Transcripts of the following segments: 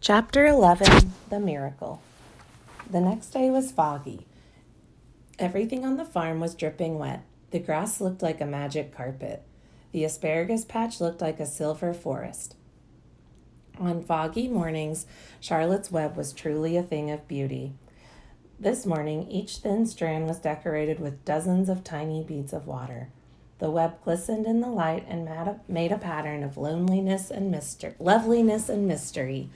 Chapter 11, The Miracle. The next day was foggy. Everything on the farm was dripping wet. The grass looked like a magic carpet. The asparagus patch looked like a silver forest. On foggy mornings, Charlotte's Web was truly a thing of beauty. This morning, each thin strand was decorated with dozens of tiny beads of water. The web glistened in the light and made a pattern of loveliness and mystery,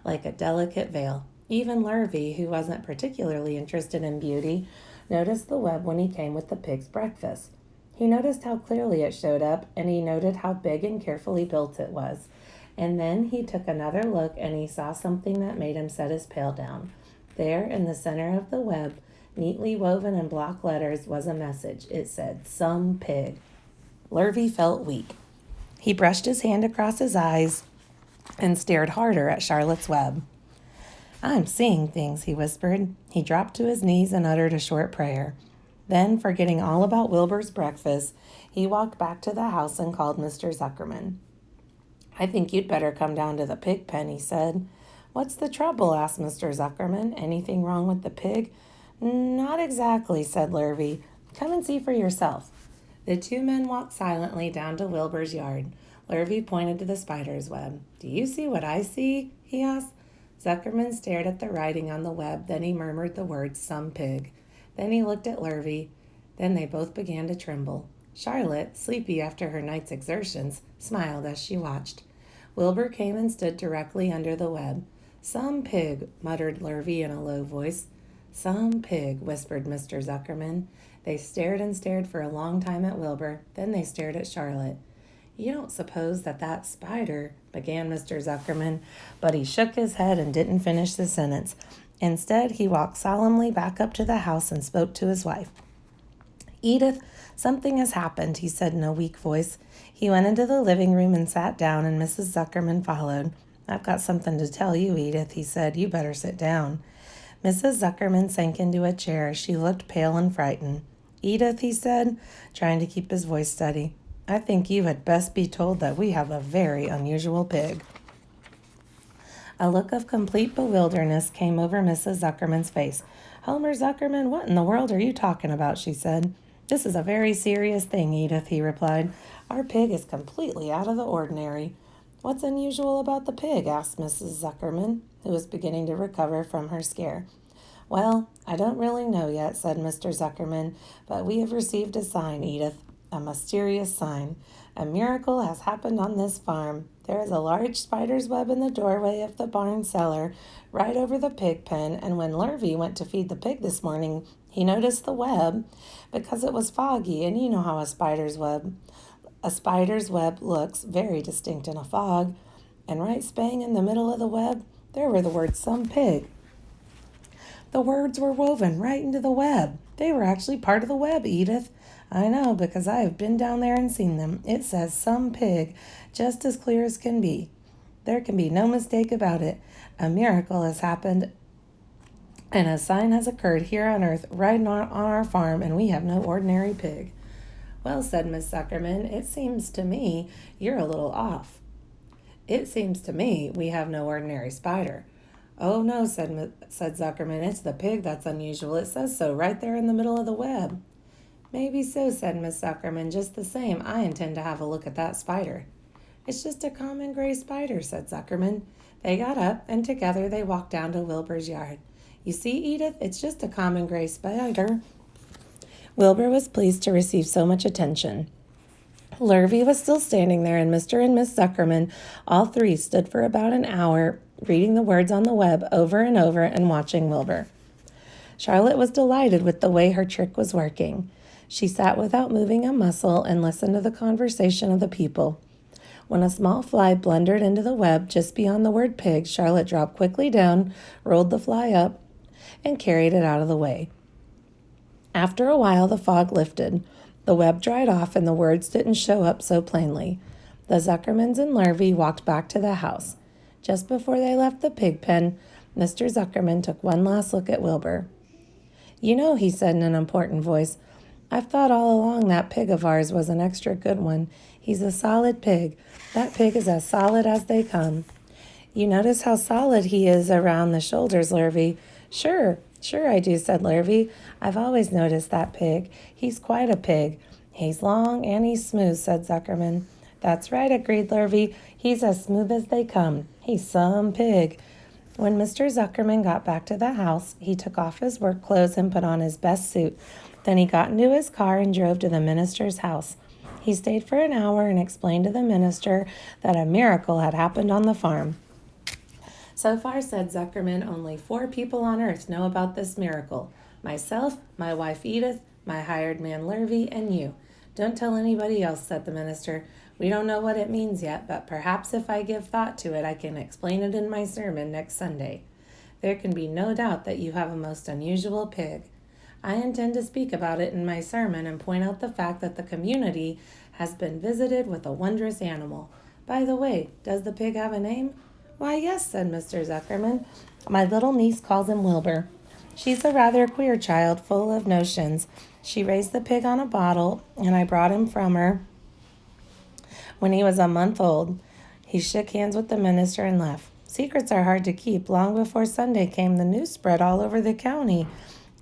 like a delicate veil. Even Lurvy, who wasn't particularly interested in beauty, noticed the web when he came with the pig's breakfast. He noticed how clearly it showed up, and he noted how big and carefully built it was. And then he took another look, and he saw something that made him set his pail down. There, in the center of the web, neatly woven in block letters, was a message. It said, "Some pig." Lurvy felt weak. He brushed his hand across his eyes and stared harder at Charlotte's Web. "I'm seeing things," he whispered. He dropped to his knees and uttered a short prayer. Then, forgetting all about Wilbur's breakfast, he walked back to the house and called Mr. Zuckerman. "I think you'd better come down to the pig pen," he said. "What's the trouble?" asked Mr. Zuckerman. "Anything wrong with the pig?" "Not exactly," said Lurvy. "Come and see for yourself." The two men walked silently down to Wilbur's yard. Lurvy pointed to the spider's web. "Do you see what I see?" he asked. Zuckerman stared at the writing on the web. Then he murmured the words, "Some pig." Then he looked at Lurvy. Then they both began to tremble. Charlotte, sleepy after her night's exertions, smiled as she watched. Wilbur came and stood directly under the web. "Some pig," muttered Lurvy in a low voice. "Some pig," whispered Mr. Zuckerman. They stared and stared for a long time at Wilbur. Then they stared at Charlotte. "You don't suppose that spider," began Mr. Zuckerman, but he shook his head and didn't finish the sentence. Instead, he walked solemnly back up to the house and spoke to his wife. "Edith, something has happened," he said in a weak voice. He went into the living room and sat down, and Mrs. Zuckerman followed. "I've got something to tell you, Edith," he said. "You better sit down." Mrs. Zuckerman sank into a chair. She looked pale and frightened. "Edith," he said, trying to keep his voice steady, "I think you had best be told that we have a very unusual pig." A look of complete bewilderness came over Mrs. Zuckerman's face. "Homer Zuckerman, what in the world are you talking about?" she said. "This is a very serious thing, Edith," he replied. "Our pig is completely out of the ordinary." "What's unusual about the pig?" asked Mrs. Zuckerman, who was beginning to recover from her scare. "Well, I don't really know yet," said Mr. Zuckerman, "but we have received a sign, Edith, a mysterious sign. A miracle has happened on this farm. There is a large spider's web in the doorway of the barn cellar, right over the pig pen, and when Lurvy went to feed the pig this morning, he noticed the web because it was foggy, and you know how a spider's web looks very distinct in a fog. And right spang in the middle of the web, there were the words, 'Some pig.' The words were woven right into the web. They were actually part of the web, Edith. I know, because I have been down there and seen them. It says 'Some pig,' just as clear as can be. There can be no mistake about it. A miracle has happened, and a sign has occurred here on earth, right on our farm, and we have no ordinary pig." "Well," said Miss Zuckerman, "it seems to me you're a little off." "It seems to me we have no ordinary spider." "Oh, no," said Zuckerman, "it's the pig that's unusual. It says so right there in the middle of the web." "Maybe so," said Miss Zuckerman. "Just the same, I intend to have a look at that spider." "It's just a common gray spider," said Zuckerman. They got up, and together they walked down to Wilbur's yard. "You see, Edith, it's just a common gray spider." Wilbur was pleased to receive so much attention. Lurvy was still standing there, and Mr. and Miss Zuckerman, all three, stood for about an hour, reading the words on the web over and over and watching Wilbur. Charlotte was delighted with the way her trick was working. She sat without moving a muscle and listened to the conversation of the people. When a small fly blundered into the web just beyond the word pig, Charlotte dropped quickly down, rolled the fly up, and carried it out of the way. After a while, the fog lifted. The web dried off, and the words didn't show up so plainly. The Zuckermans and Lurvy walked back to the house. Just before they left the pig pen, Mr. Zuckerman took one last look at Wilbur. "You know," he said in an important voice, "I've thought all along that pig of ours was an extra good one. He's a solid pig. That pig is as solid as they come." You notice how solid he is around the shoulders, Lurvy. Sure I do, said Lurvy. I've always noticed that pig. He's quite a pig. He's long and he's smooth, said Zuckerman. That's right, agreed Lurvy. He's as smooth as they come. He's some pig. When Mr. Zuckerman got back to the house, he took off his work clothes and put on his best suit. Then he got into his car and drove to the minister's house. He stayed for an hour and explained to the minister that a miracle had happened on the farm. So far, said Zuckerman, only 4 people on earth know about this miracle. Myself, my wife Edith, my hired man Lurvy, and you. Don't tell anybody else, said the minister. We don't know what it means yet, but perhaps if I give thought to it, I can explain it in my sermon next Sunday. There can be no doubt that you have a most unusual pig. I intend to speak about it in my sermon and point out the fact that the community has been visited with a wondrous animal. By the way, does the pig have a name? Why, yes, said Mr. Zuckerman. My little niece calls him Wilbur. She's a rather queer child, full of notions. She raised the pig on a bottle, and I brought him from her when he was a month old. He shook hands with the minister and left. Secrets are hard to keep. Long before Sunday came, the news spread all over the county.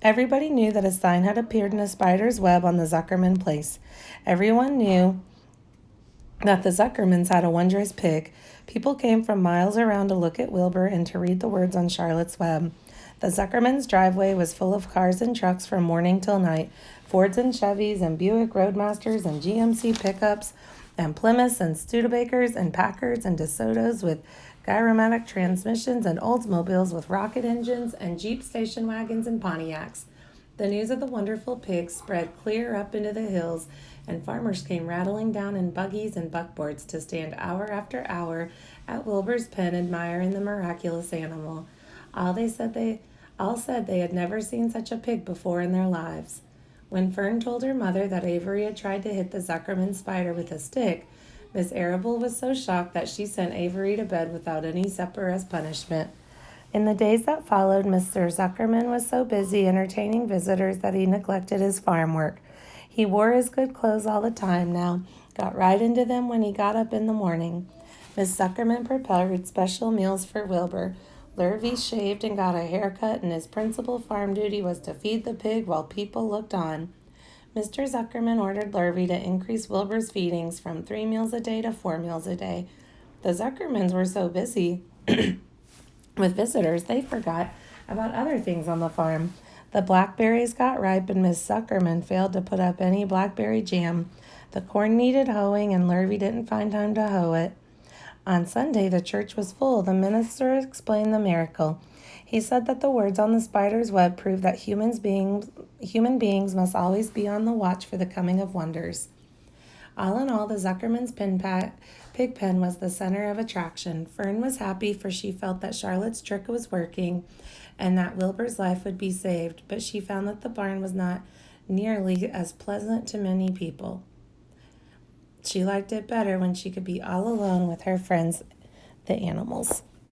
Everybody knew that a sign had appeared in a spider's web on the Zuckerman place. Everyone knew that the Zuckermans had a wondrous pig. People came from miles around to look at Wilbur and to read the words on Charlotte's web. The Zuckermans' driveway was full of cars and trucks from morning till night. Fords and Chevys and Buick Roadmasters and GMC pickups and Plymouths and Studebakers and Packards and DeSotos with Gyromatic transmissions and Oldsmobiles with rocket engines and Jeep station wagons and Pontiacs. The news of the wonderful pig spread clear up into the hills, and farmers came rattling down in buggies and buckboards to stand hour after hour at Wilbur's pen admiring the miraculous animal. All said they had never seen such a pig before in their lives. When Fern told her mother that Avery had tried to hit the Zuckerman spider with a stick, Miss Arable was so shocked that she sent Avery to bed without any supper as punishment. In the days that followed, Mr. Zuckerman was so busy entertaining visitors that he neglected his farm work. He wore his good clothes all the time now, got right into them when he got up in the morning. Miss Zuckerman prepared special meals for Wilbur. Lurvy shaved and got a haircut, and his principal farm duty was to feed the pig while people looked on. Mr. Zuckerman ordered Lurvy to increase Wilbur's feedings from 3 meals a day to 4 meals a day. The Zuckermans were so busy with visitors, they forgot about other things on the farm. The blackberries got ripe, and Miss Zuckerman failed to put up any blackberry jam. The corn needed hoeing, and Lurvy didn't find time to hoe it. On Sunday, the church was full. The minister explained the miracle. He said that the words on the spider's web proved that human beings must always be on the watch for the coming of wonders. All in all, the Zuckerman's pig pen was the center of attraction. Fern was happy, for she felt that Charlotte's trick was working and that Wilbur's life would be saved, but she found that the barn was not nearly as pleasant to many people. She liked it better when she could be all alone with her friends, the animals.